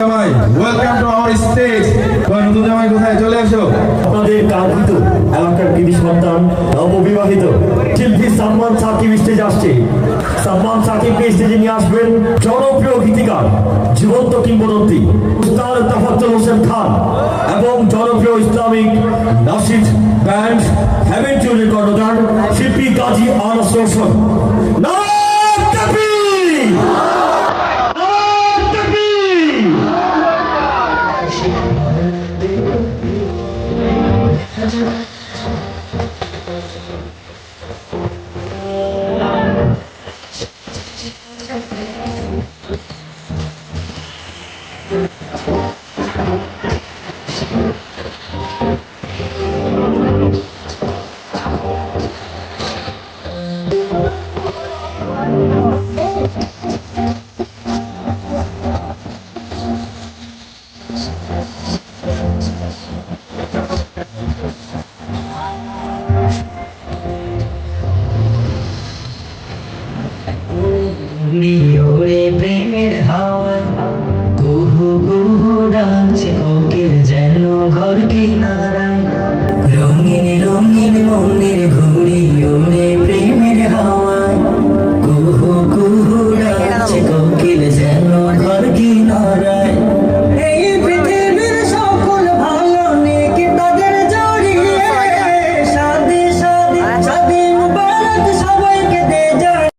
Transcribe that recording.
Welcome to our stage. নতুন জামাই কোথায়, চলে আসো। আপনাদের কাঙ্ক্ষিত এলাকার কৃতি সন্তান নববিবাহিত শিল্পী সালমান সাকিব স্টেজে আসছে। সালমান সাকিবকে স্টেজে নিয়ে আসবেন জনপ্রিয় গীতিকার, জীবন্ত কিংবদন্তি উস্তাদ তাফাজ্জল হোসেন খান এবং জনপ্রিয় ইসলামিক নাশিদ ব্যান্ড হেভেন টিউনের কর্ণধার শিল্পী কাজী আনাস রোশন। নারায়ে তাকবীর! নারায়ে তাকবীর! ওরে প্রেমের হাওয়া কুহু কুহু ডাকছে, ওকে যেন ঘর কিনারা